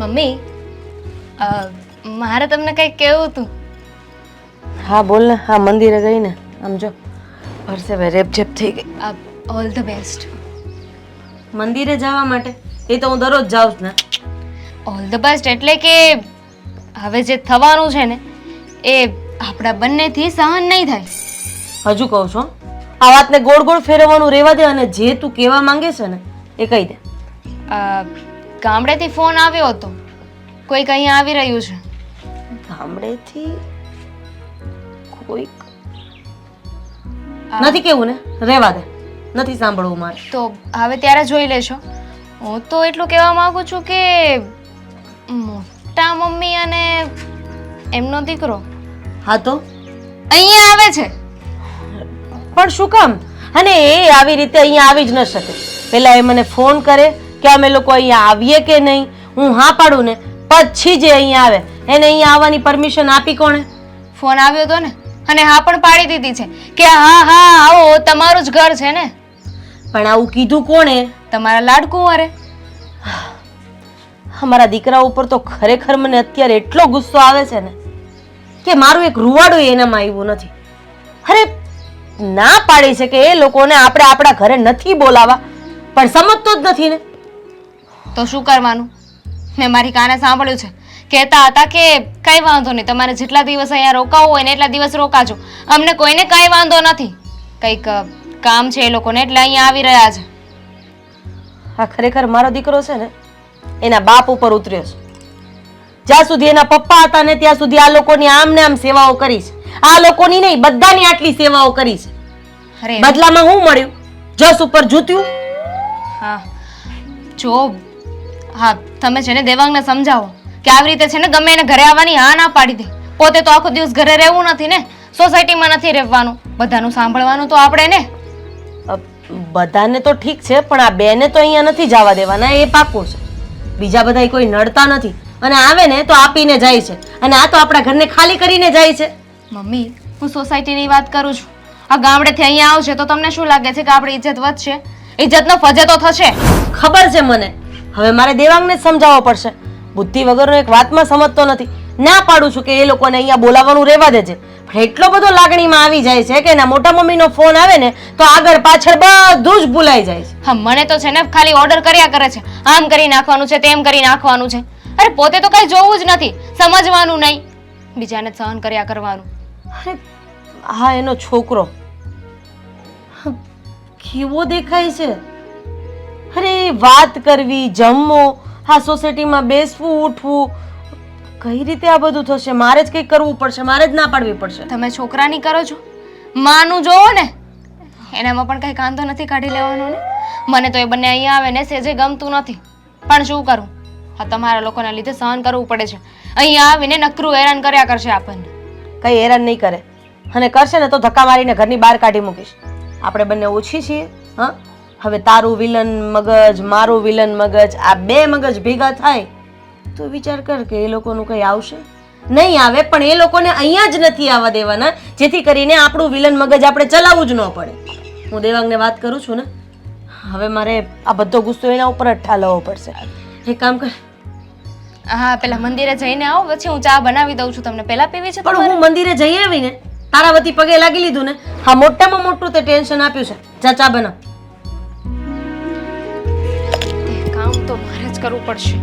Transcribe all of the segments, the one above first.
Mummy મારે તમને કંઈક કહેવું હતું. હા બોલ ને. હા મંદિરે ગઈ ને, આમ જો પરસેવે રેપઝેપ થઈ ગઈ. All the best. મંદિરે જવા માટે એ તો હું દરરોજ જાઉં છું ને. ઓલ ધ બેસ્ટ એટલે કે હવે જે થવાનું છે ને એ આપણા બંનેથી સહન નહીં થાય. હજુ કહું છું, આ વાતને ગોળ ગોળ ફેરવવાનું રહેવા દે અને જે તું કહેવા માંગે છે ને એ કહી દે. ગામડેથી ફોન આવ્યો હતો, કોઈક અહીંયા આવી રહ્યું છે. ગામડેથી કોઈક નથી કેવું ને, રહેવા દે, નથી સાંભળવું મારે. તો હવે ત્યારે જોઈ લેશો. હું તો એટલું કહેવા માંગુ છું કે મોટા મમ્મી અને એમનો દીકરો હા તો અહીંયા આવે છે. પણ શું કામ? અને એ આવી રીતે અહીંયા આવી જ ન શકે. પહેલા એ મને ફોન કરે કે અમે લોકો અહીંયા આવીએ કે નહીં. હું હા પાડું ને પછી જે અહીંયા આવે. એને અહીંયા આવવાની પરમિશન આપી કોણે? ફોન આવ્યો હતો ને, અને હા પણ પાડી દીધી છે કે હા હા આવો, તમારું જ ઘર છે ને. પણ આવું કીધું કોણે? તમારા લાડકુંવરે. અમારા દીકરા ઉપર તો ખરેખર મને અત્યારે એટલો ગુસ્સો આવે છે ને કે મારું એક રૂવાડું એનામાં આવ્યું નથી. અરે ના પાડી છે કે એ લોકોને આપણે આપણા ઘરે નથી બોલાવા, પણ સમજતો જ નથી ને. તો શું કરવાનું? મેં મારી કાને સાંભળ્યું છે, કહેતા હતા કે કઈ વાંધો નહીં, તમારે જેટલા દિવસ અહીંયા રોકાવું હોય ને એટલા દિવસ રોકાજો, અમને કોઈને કઈ વાંધો નથી, કંઈક કામ છે એ લોકોને એટલે અહીંયા આવી રહ્યા છે. આ ખરેખર મારો દીકરો છે ને એના બાપ ઉપર ઉતર્યો છે. જ્યાં સુધી એના પપ્પા હતા ને ત્યાં સુધી આ લોકોની આમ ને આમ સેવાઓ કરી છે. આ લોકોની નહીં, બધાની આટલી સેવાઓ કરી છે. અરે બદલામાં શું મળ્યું? જસ ઉપર જૂત્યું. હા જો, હા તમે છે ને દેવાંગને સમજાવો કે આવી રીતે છે ને ગમે એને ઘરે આવવાની હા ના પાડી દે. પોતે તો આખો દિવસ ઘરે રહેવું નથી ને, સોસાયટીમાં નથી રહેવાનું, બધાનું સાંભળવાનું તો આપણે ને. બધાને તો ઠીક છે, પણ આ બેને તો અહીંયા નથી જવા દેવાના, એ પાકું છે. બીજા બધા કોઈ નડતા નથી, અને આવે ને તો આપીને જાય છે, અને આ તો આપણા ઘરને ખાલી કરીને જાય છે. મમ્મી હું સોસાયટીની વાત કરું છું. આ ગામડેથી અહીંયા આવશે તો તમને શું લાગે છે કે આપણી ઇજ્જત વધશે? ઇજ્જતનો ફજેતો થશે. ખબર છે મને. હવે મારે દેવાંગને જ સમજાવવો પડશે. બુદ્ધિ વગરનો એક વાતમાં સમજતો નથી. ના પાડું છું કે એ લોકોને અહીંયા બોલાવવાનું રહેવા દેજે, પણ એટલો બધો લાગણીમાં આવી જાય છે કે એના મોટા મમ્મીનો ફોન આવે ને તો આગળ પાછળ બધું જ ભૂલાઈ જાય છે. હા મને તો છે ને ખાલી ઓર્ડર કર્યા કરે છે, આમ કરી નાખવાનું છે, તેમ કરી નાખવાનું છે. અરે પોતે તો કઈ જોવું જ નથી, સમજવાનું નહીં, બીજાને સહન કર્યા કરવાનું. અરે હા એનો છોકરો કેવો દેખાય છે. અરે વાત કરવી, જમવો, હા સોસાયટીમાં બેસવું, ઉઠવું, કઈ રીતે આ બધું થશે? મારે જ કંઈક કરવું પડશે, મારે જ ના પાડવી પડશે. તમે છોકરાની કરો છો, માનું જોવો ને, એનામાં પણ કઈ કાંધો નથી કાઢી લેવાનો ને. મને તો એ બંને અહીંયા આવે ને સેજે ગમતું નથી, પણ શું કરું? હા તમારા લોકોના લીધે સહન કરવું પડે છે. અહીંયા આવીને નકરું હેરાન કર્યા કરશે આપણને. કઈ હેરાન નહીં કરે, અને કરશે ને તો ધક્કા મારીને ઘરની બહાર કાઢી મૂકીશ. આપણે બંને ઓછી છીએ. હા હવે તારું વિલન મગજ, મારું વિલન મગજ, આ બે મગજ ભેગા થાય તો વિચાર કર કે એ લોકોનું કંઈ આવશે? નહીં આવે, પણ એ લોકોને અહીંયા જ નથી આવવા દેવાના, જેથી કરીને આપણું વિલન મગજ આપણે ચલાવવું જ ન પડે. હું દેવાંગને વાત કરું છું ને, હવે મારે આ બધો ગુસ્સો એના ઉપર જ ઠાલવવો પડશે. એક કામ કર. હા પેલા મંદિરે જઈને આવો, પછી હું ચા બનાવી દઉં છું તમને. પેલા પીવી છે? પણ હું મંદિરે જઈ આવીને તારા વતી પગે લાગી લીધું ને, હા મોટામાં મોટું તે ટેન્શન આપ્યું છે. જા ચા બનાવ. કામ તો મારે જ કરવું પડશે.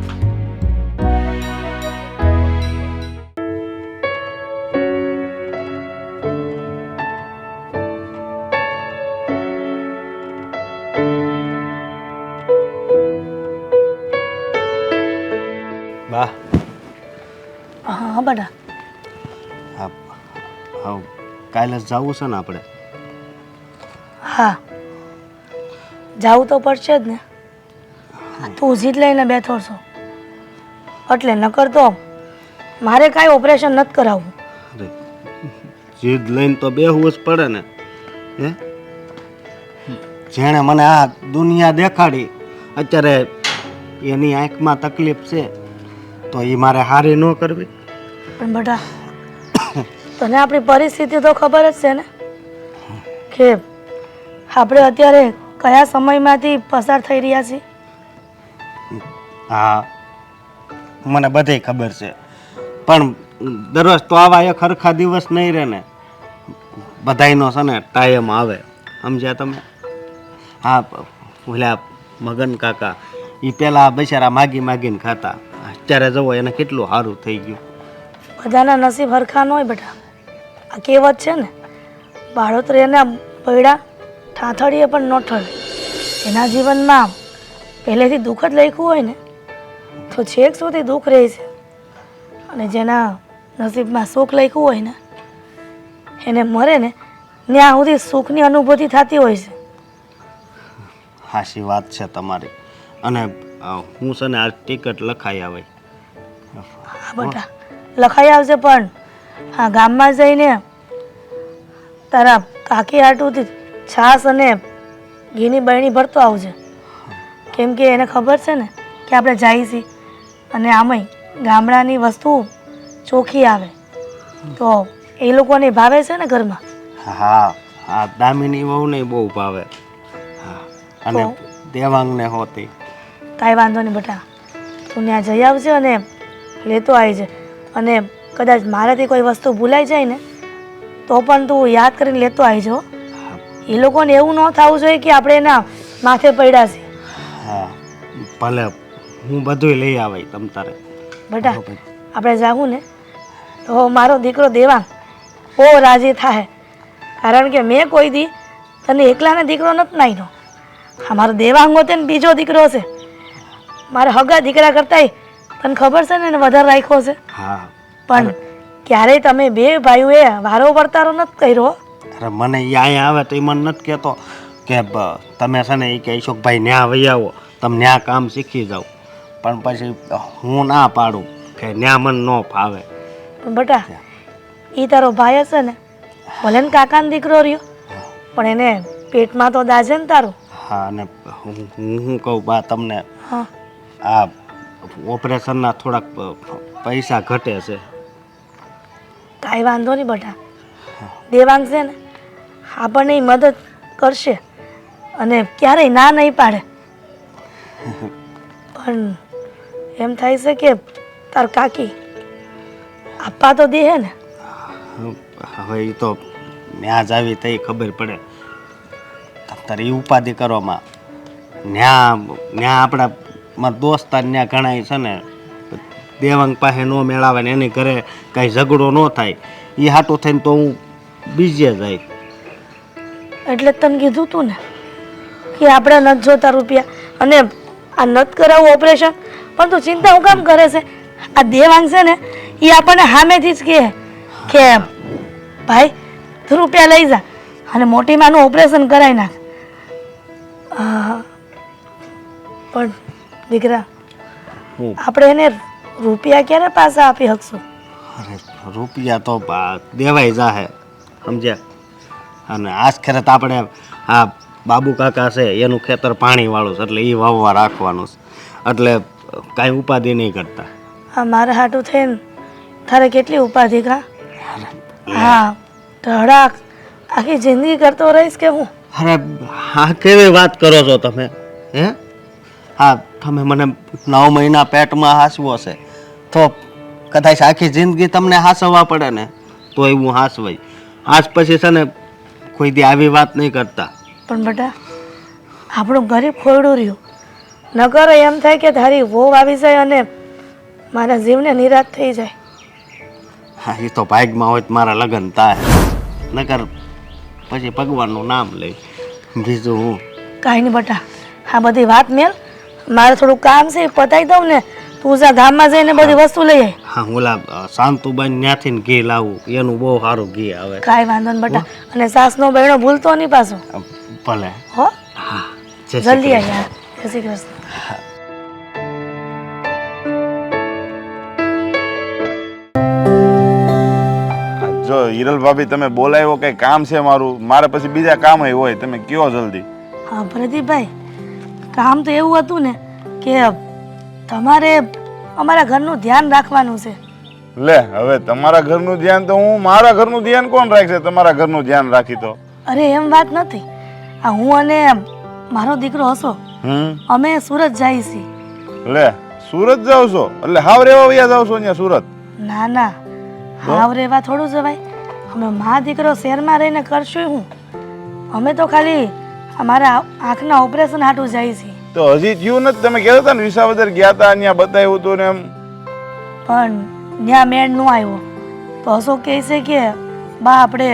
બા હા બેટા. હા હા કાલે જવું છે ને આપણે? હા જાવું તો પડશે જ ને. તું જીત લઈને બેઠો છો એટલે નકર તો મારે કાંઈ ઓપરેશન નથી કરાવવું. અરે જીદ લઈને તો બેહવું જ પડે ને. હે જેણે મને આ દુનિયા દેખાડી, અત્યારે એની આંખમાં તકલીફ છે તો એ મારે હારી ન કરવી. પણ બેટા તને આપણી પરિસ્થિતિ તો ખબર જ છે ને કે આપણે અત્યારે કયા સમયમાંથી પસાર થઈ રહ્યા છીએ. હા મને બધી ખબર છે, પણ દરરોજ તો આવા એક હરખા દિવસ નહીં રહે ને. બધાયનો છે ને ટાઈમ આવે, સમજ્યા તમે? હા, ઓલા મગન કાકા એ પેલા બિચારા માગી માગીને ખાતા, અત્યારે જવો એને કેટલું સારું થઈ ગયું. બધાના નસીબ હરખા ન હોય બેટા. આ કહેવત છે ને, બાળોતરીના પૈડા ઠાઠડીએ પણ ન ઠરે. એના જીવનમાં પહેલેથી દુઃખ જ લખ્યું હોય ને તો છેક સુધી દુઃખ રહે છે, અને જેના નસીબમાં સુખ લખ્યું હોય ને એને મરે ને ત્યાં સુધી સુખની અનુભૂતિ થતી હોય છે. હાચી વાત છે તમારી. અને હું છે ને આ ટિકિટ લખાઈ આવે. હા બેટા, લખાઈ આવશે, પણ હા ગામમાં જઈને તારા કાકી હાટુથી છાશ અને ઘીની બરણી ભરતો આવજે, કેમ કે એને ખબર છે ને કે આપણે જઈએ છીએ, અને આમાંય ગામડાની વસ્તુ ચોખ્ખી આવે તો એ લોકોને ભાવે છે ને ઘરમાં. હા હા, દામિની વહુને બહુ ભાવે. હા, અને તો? દેવાંગને હોતી. કાંઈ વાંધો નહીં બેટા, તું ત્યાં જઈ આવજે અને લેતો આવજે. અને કદાચ મારાથી કોઈ વસ્તુ ભૂલાઈ જાય ને તો પણ તું યાદ કરીને લેતો આવજો. એ લોકોને એવું ન થવું જોઈએ કે આપણે એના માથે પડ્યા છીએ. હા ભલે, હું બધું લઈ આવે તમ તારે. બેટા આપણે જાવું ને તો મારો દીકરો દેવાંગ બહુ રાજી થાય, કારણ કે મેં કોઈ દી તને એકલાને દીકરો નથી નાખ્યો. હા, મારો દેવાંગ હોતે ને બીજો દીકરો છે, મારા હગા દીકરા કરતાંય તને ખબર છે ને એને વધારે રાખ્યો છે. હા, પણ ક્યારેય તમે બે ભાઈઓએ વારો વર્તારો નથી કર્યો. અરે મને એ અહીંયા આવે તો એ મને નથી કહેતો કે તમે છે ને એ કે ઈશોકભાઈ ન્યા વહી આવો, તમે ન્યા કામ શીખી જાઓ. પણ પછી હું ના પાડું કે ન્યા મને ન ફાવે. પણ બેટા એ તારો ભાઈ હશે ને, ભલે ને કાકાનો દીકરો રહ્યો, પણ એને પેટમાં તો દાજે ને તારું. હા, અને હું કહું બા તમને, હા આ ઓપરેશનના થોડાક પૈસા ઘટે છે. કાંઈ વાંધો નહીં બેટા, દેવાંગ છે ને આપણને ઈ મદદ કરશે અને ક્યારેય ના નહીં પાડે. પણ એમ થાય છે કે તાર કાકી આપવા તો દે ને. હવે એ તો ન્યા જ આવી તઈ ખબર પડે. તારે એ ઉપાધિ કરવામાં ન્યા આપણા મારા દોસ્તાર ન્યા ઘણા છે ને દેવાંગ પાસે ન મેળાવે ને એની ઘરે કાંઈ ઝઘડો ન થાય એ હાટું થઈને તો હું બીજે જાય. એટલે જ તને કીધું તું ને કે આપણે નથી જોતા રૂપિયા, અને આ નથી કરાવવું ઓપરેશન, પણ તું ચિંતા હું કામ કરે છે? આ દેવાંગ છે ને એ આપણને સામેથી જ કહે કે ભાઈ તું રૂપિયા લઈ જા અને મોટી માનું ઓપરેશન કરાવી નાખ. પણ દીકરા હું આપણે એને રૂપિયા ક્યારે પાછા આપી શકશું? અરે રૂપિયા તો દેવાય જાહે, સમજ્યા? અને આજ ખેરત આપણે આ બાબુ કાકા છે એનું ખેતર પાણીવાળું છે, એટલે એ વાવવા રાખવાનું છે, એટલે કાંઈ ઉપાધિ નહીં કરતા. આ મારા હાટું થઈને તારે કેટલી ઉપાધિ કા? હા ધડાક આખી જિંદગી કરતો રહીશ કે હું? અરે હા, કેવી વાત કરો છો તમે? હે હા, તમે મને 9 મહિના પેટમાં હાસવો છે તો કદાચ આખી જિંદગી તમને હાસવવા પડે ને તો એવું હાસવાય. આજ પછી છે ને કોઈ દી આવી વાત નહીં કરતા. પણ બેટા આપણું ગરીબ ખોરડું રહ્યું, નકર એમ થાય કે તારી વહુ આવી જાય અને મારા જીવને નિરાશ થઈ જાય. હા, એ તો ભાગમાં હોય તો મારા લગ્ન થાય, નકર પછી ભગવાનનું નામ લઈ બીજું હું. કાંઈ નહીં બેટા, આ બધી વાત મેલ, મારે થોડું કામ છે એ પતાવી દઉં ને તું જા ગામમાં જઈને બધી વસ્તુ લઈ આય. હા, ઓલા શાંતુબાઈ ત્યાંથી ને ઘી લાવું, એનું બહુ સારું ઘી આવે. કાંઈ વાંધો નહીં બેટા, અને સાસનો બહેણો ભૂલતો નહીં પાછો. ભલે. હો હા, જય શ્રી જલ્દી કૃષ્ણ. આવ્યા. જય શ્રી કૃષ્ણ. જો હિરલ ભાભી તમે બોલાવ્યો કઈ કામ છે મારું, મારે પછી બીજા કામ હોય, તમે કયો જલ્દી. હા પ્રદીપભાઈ, કામ તો એવું હતું ને કે તમારે અમારા ઘરનું ધ્યાન રાખવાનું છે. લે હવે તમારા ઘરનું ધ્યાન તો હું, મારા ઘરનું ધ્યાન કોણ રાખશે? તમારા ઘરનું ધ્યાન રાખી તો. અરે એમ વાત નથી, આ હું અને મારો દીકરો હશો અમે સુરત જઈએ છીએ. લે સુરત જાવ છો એટલે હાવ રેવા વયા જાવ છો અહીંયા સુરત? ના ના, હાવ રેવા થોડું જવાય. અમે મા દીકરો શહેરમાં રહીને કરશું હું. અમે તો ખાલી અમારા આંખના ઓપરેશન હાટું જાય છે. તો હજી થયું નથી? તમે કહેતા હતા ને વિસાવદર ગયા હતા, ત્યાં બતાવ્યું હતું ને એમ. પણ ત્યાં મેળ ન આવ્યો તો અશોક કહે છે કે બા આપણે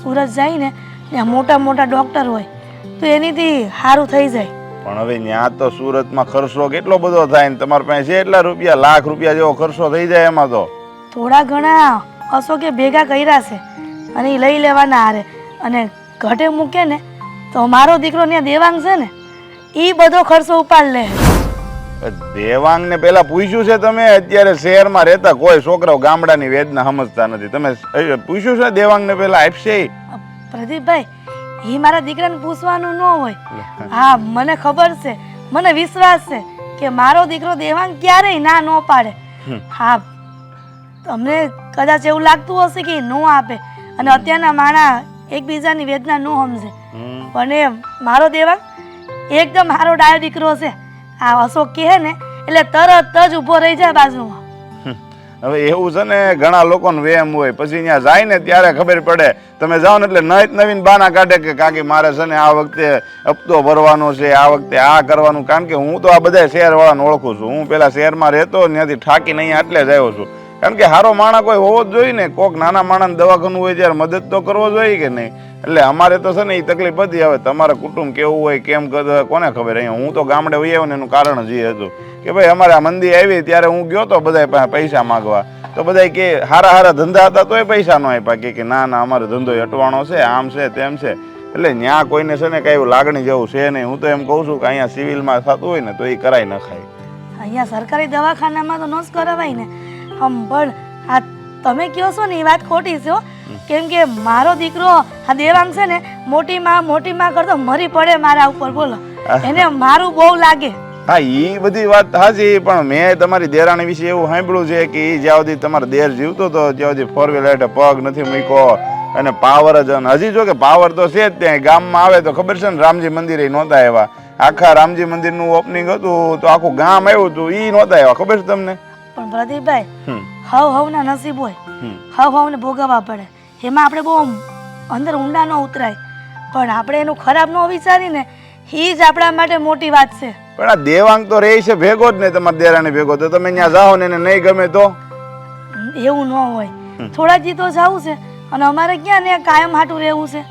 સુરત જઈને ત્યાં મોટા મોટા ડૉક્ટર હોય તો એનીથી સારું થઈ જાય. પણ હવે ત્યાં તો સુરતમાં ખર્ચો કેટલો બધો થાય ને તમારી પાસે છે એટલા રૂપિયા, લાખ રૂપિયા જેવો ખર્ચો થઈ જાય એમાં તો. થોડા ઘણા અશોકે ભેગા કર્યા છે અને એ લઈ લેવાના હારે, અને ઘટે મૂકે ને તો મારો દીકરો ત્યાં દેવાંગ છે ને એ બધો ખર્ચો ઉપાડ લે. દેવાંગ ને પેલા પૂછ્યું છે તમે? અત્યારે શહેરમાં રહેતા કોઈ છોકરાઓ ગામડાની વેદના સમજતા નથી. તમે પૂછ્યું છે દેવાંગ ને પેલા? આપશે ઈ? પ્રદીપભાઈ, એ મારા દીકરાને પૂછવાનું ન હોય. હા, મને ખબર છે, મને વિશ્વાસ છે કે મારો દીકરો દેવાંગ ક્યારેય ના ન પાડે. હા, તમને કદાચ એવું લાગતું હશે કે ન આપે અને અત્યારના માણસ એકબીજાની વેદના ન સમજે, પણ એ મારો દેવાંગ એકદમ મારો ડાયો દીકરો છે. આ અશોક કહે ને એટલે તરત જ ઊભો રહી જાય બાજુમાં. હવે એવું છે ને, ઘણા લોકોને વેમ હોય, પછી ત્યાં જાય ને ત્યારે ખબર પડે. તમે જાઓ ને એટલે નવીન બાના કાઢે કે કાકી મારે છે ને આ વખતે હપ્તો ભરવાનો છે, આ વખતે આ કરવાનું. કારણ કે હું તો આ બધા શહેરવાળાને ઓળખું છું. હું પેલા શહેરમાં રહેતો, ત્યાંથી ઠાકીને અહીંયા એટલે જ આવ્યો છું. કારણ કે હારો માણસ કોઈ હોવો જ જોઈએ ને. કોક નાના માણસને દવાખાનું હોય ત્યારે મદદ તો કરવો જોઈએ કે નહીં? એટલે અમારે તો છે ને એ તકલીફ હતી. હવે તમારા કુટુંબ કેવું હોય કેમ કોને ખબર? અહીંયા હું તો ગામડે વહી આવ્યો ને એનું કારણ જ એ હતું કે ભાઈ અમારે આ મંદી આવી ત્યારે હું ગયો તો બધા પૈસા માગવા, તો બધા કે હારા હારા ધંધા હતા તોય પૈસા ન આપ્યા. કે ના ના અમારો ધંધો અટવાણો છે, આમ છે તેમ છે. એટલે ત્યાં કોઈને છે ને કઈ લાગણી જેવું છે નહીં. હું તો એમ કહું છું કે અહીંયા સિવિલમાં થતું હોય ને તો એ કરાય ન ખાય. અહીંયા સરકારી દવાખાનામાં તો ન જ કરાવાય ને. પણ આ તમે કહો છો ને એ વાત ખોટી છે, કેમ કે મારો દીકરો આ દેવાંગ છે ને મોટી માં કરતો મરી પડે મારા ઉપર. બોલો, એને મારું બહુ લાગે. હા, એ બધી વાત સાચી, પણ મેં તમારી દેરાણી વિશે એવું સાંભળ્યું છે કે એ જ્યાં સુધી તમારો દેર જીવતો હતો ત્યાં સુધી ફોર વ્હીલર પગ નથી મૂક્યો અને પાવર જ. હજી જો કે પાવર તો છે જ. ત્યાં ગામમાં આવે તો ખબર છે ને, રામજી મંદિરે નહોતા એવા. આખા રામજી મંદિરનું ઓપનિંગ હતું તો આખું ગામ આવ્યું હતું, એ નહોતા એવા. ખબર છે તમને? પણ પ્રદીપભાઈ, હવના નસીબ હોય, હવને ભોગવવા પડે. એમાં આપણે બહુ અંદર ઊંડા ન ઉતરાય, પણ આપણે એનું ખરાબ ન વિચારીને એ જ આપણા માટે મોટી વાત છે. પણ આ દેવાંગ તો રહે છે ભેગો જ ને તમારા દેરાણી ભેગો. તો તમે ત્યાં જાઓ ને એને નહીં ગમે તો? એવું ન હોય, થોડા જી તો જવું છે અને અમારે ક્યાં ને કાયમ હાટું રહેવું છે.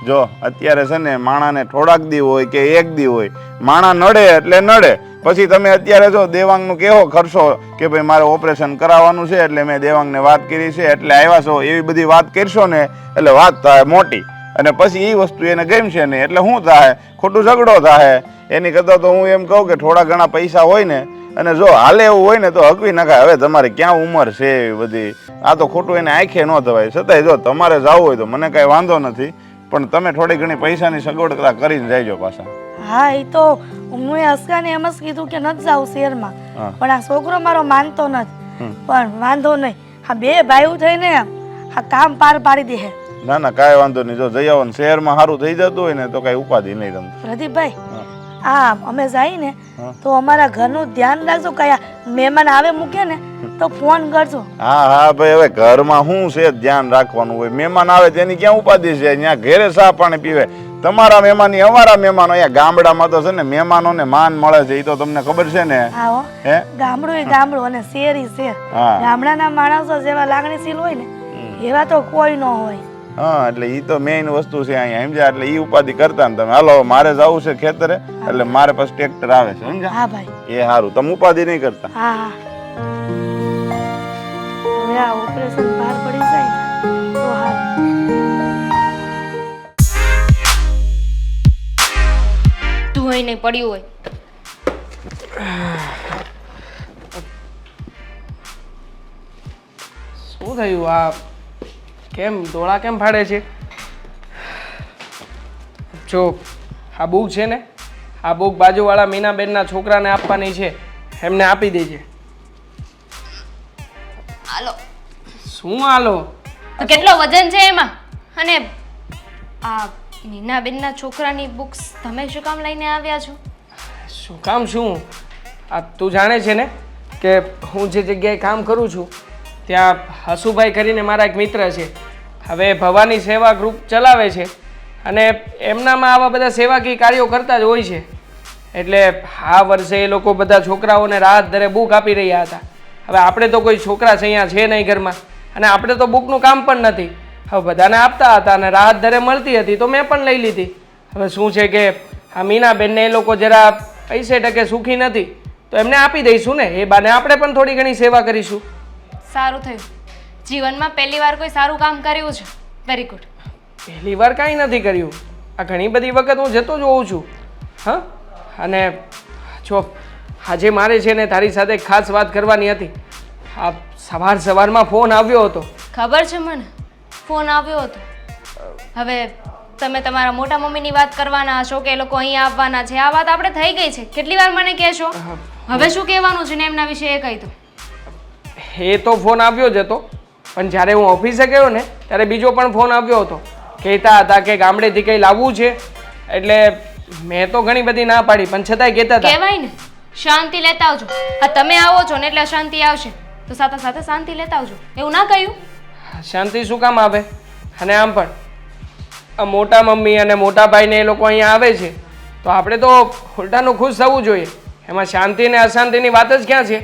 જો અત્યારે છે ને માણાને થોડાક દી હોય કે એક દી હોય, માણા નડે એટલે નડે. પછી તમે અત્યારે જો દેવાંગનું કેવો ખર્ચો કે ભાઈ મારે ઓપરેશન કરાવવાનું છે એટલે મેં દેવાંગને વાત કરી છે એટલે આવ્યા છો, એવી બધી વાત કરશો ને એટલે વાત થાય મોટી. અને પછી એ વસ્તુ એને ગમશે નહીં એટલે શું થાય? ખોટું ઝઘડો થાય. એની કરતાં તો હું એમ કહું કે થોડા ઘણા પૈસા હોય ને અને જો હાલે એવું હોય ને તો હકવી નખાય. હવે તમારે ક્યાં ઉંમર છે એવી બધી, આ તો ખોટું એને આંખે ન થવાય. છતાંય જો તમારે જવું હોય તો મને કાંઈ વાંધો નથી, પણ તમે થોડી ઘણી પૈસાની સગવડતા કરીને જઈજો પાછા. હા, એ તો હું હસકાને એમ જ કીધું કે નથી જાઉં શહેરમાં, પણ આ છોકરો મારો માનતો નથી. પણ વાંધો નહીં, આ બે ભાઈઓ થઈને આ કામ પાર પાડી દે. ના ના, કાંઈ વાંધો નહીં. જો જઈ આવો ને શહેરમાં સારું થઈ જતું હોય ને તો કાંઈ ઉપાધિ નહીં તમને. પ્રદીપભાઈ, હા, અમે જાય ને તો અમારા ઘરનું ધ્યાન રાખજો. કયા મહેમાન આવે મૂકે ને તો ફોન કરજો. હા હા ભાઈ, હવે ઘરમાં શું છે ધ્યાન રાખવાનું હોય? મહેમાન આવે તેની ક્યાં ઉપાધિ છે? ત્યાં ઘેરે ચા પાણી પીવે. તમારા મહેમાન અમારા મહેમાનો. અહીંયા ગામડામાં તો છે ને મહેમાનોને માન મળે છે, એ તો તમને ખબર છે ને. હા, હે, ગામડું એ ગામડું અને શહેર એ શહેર. ગામડાના માણસો જેવા લાગણીશીલ હોય ને એવા તો કોઈ ન હોય. હા, એટલે એ તો મેઇન વસ્તુ છે અહીંયા, સમજ્યા? એટલે એ ઉપાધિ કરતા ને તમે. હાલો, મારે જવું છે ખેતરે, એટલે મારે પછી ટ્રેક્ટર આવે છે, સમજ્યા? હા ભાઈ, એ સારું, તમે ઉપાધિ નહીં કરતા. હા હા. હવે આ ઓપરેશન બહાર પડી જાય ને તો હારું. તું હોય નહીં પડ્યું હોય. શું થયું? આ કેમ ડોળા કેમ ફાડે છે? જો આ બુક છે ને, આ બુક બાજુવાળા મીનાબેનના છોકરાને આપવાની છે, એમને આપી દેજે. હાલો. શું હાલો? તો કેટલો વજન છે એમાં? અને આ મીનાબેનના છોકરાની બુક્સ તમે શું કામ લઈને આવ્યા છો? શું કામ? શું તું જાણે છે ને કે હું જે જગ્યાએ કામ કરું છું ત્યાં હસુભાઈ કરીને મારા એક મિત્ર છે. હવે ભવાની સેવા ગ્રુપ ચલાવે છે અને એમનામાં આવા બધા સેવાકીય કાર્યો કરતા જ હોય છે. એટલે આ વર્ષે એ લોકો બધા છોકરાઓને રાહત દરે બુક આપી રહ્યા હતા. હવે આપણે તો કોઈ છોકરા છે અહીંયા છે નહીં ઘરમાં, અને આપણે તો બુકનું કામ પણ નથી. હવે બધાને આપતા હતા અને રાહત દરે મળતી હતી તો મેં પણ લઈ લીધી. હવે શું છે કે આ મીનાબેનને એ લોકો જરા પૈસે ટકે સુખી નથી તો એમને આપી દઈશું ને, એ બાને આપણે પણ થોડી ઘણી સેવા કરીશું. સારું થયું, જીવનમાં પહેલી વાર કોઈ સારું કામ કર્યું છે. Very good. પહેલી વાર કાંઈ નથી કર્યું, આ ઘણી બધી વખત હું જતો જ હોઉં છું. હા, અને જો આજે મારે છે ને તારી સાથે ખાસ વાત કરવાની હતી. આ સવારમાં ફોન આવ્યો હતો. ખબર છે મને, ફોન આવ્યો હતો. હવે તમે તમારા મોટા મમ્મીની વાત કરવાના હશો કે એ લોકો અહીં આવવાના છે, આ વાત આપણે થઈ ગઈ છે. કેટલી વાર મને કહેશો? હવે શું કહેવાનું છે ને એમના વિશે એ કહી દો. એ તો ફોન આવ્યો જ હતો, પણ જ્યારે હું ઓફિસે ગયો ને ત્યારે બીજો પણ ફોન આવ્યો હતો. કહેતા હતા કે ગામડેથી કંઈ લાવવું છે. એટલે મેં તો ઘણી બધી ના પાડી, પણ છતાંય કહેતા હતા. કહેવાય ને શાંતિ લેતા આવજો. આ તમે આવો છો ને એટલે શાંતિ આવશે, તો સાથે સાથે શાંતિ લેતા આવજો. એવું ના કહ્યું? શાંતિ શું કામ આવે? અને આમ પણ આ મોટા મમ્મી અને મોટા ભાઈને એ લોકો અહીંયા આવે છે તો આપણે તો ઉલટાનું ખુશ થવું જોઈએ. એમાં શાંતિ ને અશાંતિની વાત જ ક્યાં છે?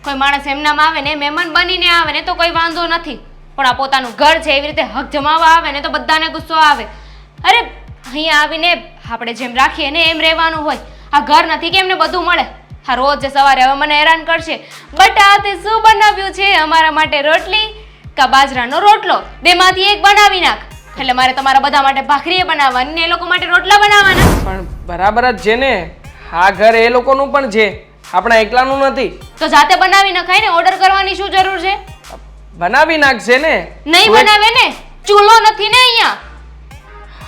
કોઈ માણસ એમનામાં આવે ને મહેમાન બનીને આવે ને તો કોઈ વાંધો નથી, પણ આ પોતાનું ઘર છે એવી રીતે હક જમાવવા આવે ને તો બધાને ગુસ્સો આવે. અરે અહીંયા આવીને આપણે જેમ રાખીએ ને એમ રહેવાનું હોય. આ ઘર નથી કે એમને બધું મળે. હા, રોજ જે સવારે હવે મને હેરાન કરશે, બટા તે શું બનાવ્યું છે અમારા માટે, રોટલી કા બાજરાનો રોટલો, બેમાંથી એક બનાવી નાખ. એટલે મારે તમારા બધા માટે ભાખરીએ બનાવવાની ને એ લોકો માટે રોટલા બનાવવાના. પણ બરાબર જ છે ને, આ ઘર એ લોકોનું પણ છે, આપણા એકલાનું નથી. તો જાતે બનાવી નખાય ને, ઓર્ડર કરવાની શું જરૂર છે? બનાવી નાખશે ને. નહીં બનાવે ને, ચૂલો નથી ને અહીંયા.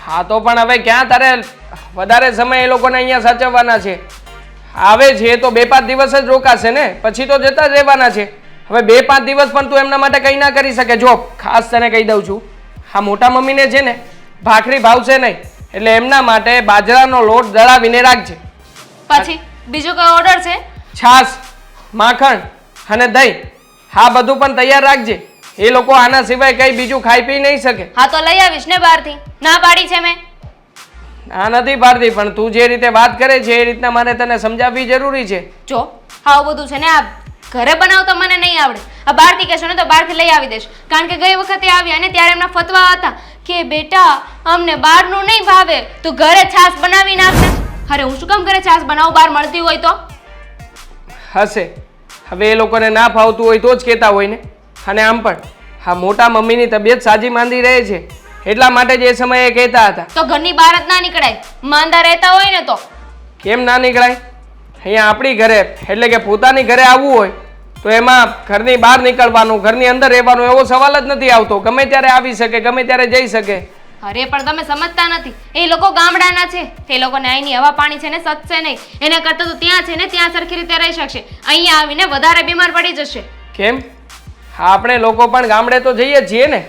હા તો પણ હવે ક્યાં તારે વધારે સમય એ લોકોને અહીંયા સાચવવાના છે? આવે છે તો 2-5 દિવસ જ રોકાશે ને, પછી તો જતા જ રહેવાના છે. હવે 2-5 દિવસ પણ તું એમના માટે કંઈ ના કરી શકે. જો ખાસ તને કહી દઉં છું, હા મોટા મમ્મીને છે ને ભાખરી ભાવશે નહીં, એટલે એમના માટે બાજરાનો લોટ દળાવીને રાખજે. પછી બીજો કોઈ ઓર્ડર છે? છાશ, માખણ અને દહીં, હા બધું પણ તૈયાર રાખજે. એ લોકો આના સિવાય કંઈ બીજું ખાઈ પી નહીં શકે. હા તો લઈ આવીશ ને બહારથી. ના પાડી છે મેં. ના નથી પાડતી, પણ તું જે રીતે વાત કરે છે એ રીતના મારે તને સમજાવવી જરૂરી છે. જો આવું બધું છે ને આ ઘરે બનાવતો મને નહીં આવડે. આ બહારથી કહેશો ને તો બહારથી લઈ આવી દેશ. કારણ કે ગઈ વખતે આવ્યા ને ત્યારે એમના ફતવા હતા કે બેટા અમને બહારનું નહીં ભાવે, તું ઘરે છાશ બનાવી નાખ ને. અરે હું શું કામ ઘરે છાશ બનાવું, બહાર મળતી હોય તો? હશે, હવે એ લોકોને ના ફાવતું હોય તો જ કહેતા હોય ને. અને આમ પણ હા મોટા મમ્મીની તબિયત સાજી માંદી રહે છે, એટલા માટે જ એ સમયે કહેતા હતા. તો ઘરની બહાર જ ના નીકળાય, માંદા રહેતા હોય ને તો. કેમ ના નીકળાય? અહીંયા આપણી ઘરે એટલે કે પોતાની ઘરે આવવું હોય તો એમાં ઘરની બહાર નીકળવાનું, ઘરની અંદર રહેવાનું એવો સવાલ જ નથી આવતો. ગમે ત્યારે આવી શકે, ગમે ત્યારે જઈ શકે. અરે પણ તમે સમજતા નથી, એ લોકો ગામડાના છે, એ લોકોને અહીંની હવા પાણી છે ને સચશે નહીં. એના કરતાં તો ત્યાં છે ને ત્યાં સરખી રીતે રહી શકશે. અહીંયા આવીને વધારે બીમાર પડી જશે. કેમ? હા આપણે લોકો પણ ગામડે તો જઈએ જ છીએ ને.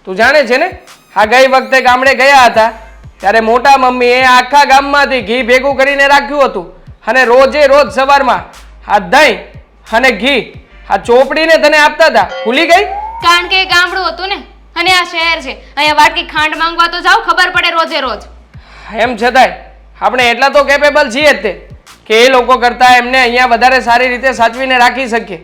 તું જાણે છે ને, હા ગઈ વખતે ગામડે ગયા હતા ત્યારે મોટા મમ્મીએ આખા ગામમાંથી ઘી ભેગું કરીને રાખ્યું હતું, અને રોજે રોજ સવારમાં આ દહીં અને ઘી આ ચોપડીને તને આપતા હતા. ભૂલી ગઈ? કારણ કે એ ગામડું હતું ને, અને આ શહેર છે. અહીંયા વાટકી ખાંડ માંગવા તો જાઓ, ખબર પડે રોજે રોજ. એમ છતાંય આપણે એટલા તો કેપેબલ છીએ જ તે કે એ લોકો કરતાં એમને અહીંયા વધારે સારી રીતે સાચવીને રાખી શકીએ.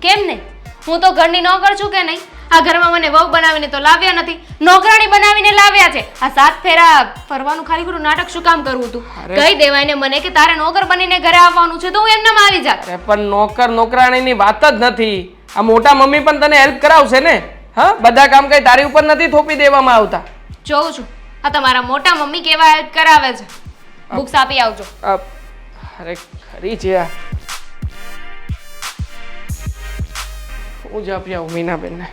કેમ નહીં? હું તો ઘરની નોકર છું કે નહીં? આ ઘરમાં મને વહુ બનાવીને તો લાવ્યા નથી, નોકરાણી બનાવીને લાવ્યા છે. આ 7 ફેરા ફરવાનું ખાલી ખોટું નાટક શું કામ કરવું હતું? કહી દેવાય ને મને કે તારે નોકર બનીને ઘરે આવવાનું છે તો હું એમનામાં આવી જાત. અરે પણ નોકર નોકરાણીની વાત જ નથી. આ મોટા મમ્મી પણ તને હેલ્પ કરાવશે ને. હા, બધા કામ કઈ તારી ઉપર નથી થોપી દેવામાં આવતા. જોઉં છું આ તમારા મોટા મમ્મી કેવા હેલ્પ કરાવે છે. બુક્સ આપી આવજો. અરે ખરી છે આ. હું જ આપી આવું મીનાબેનને.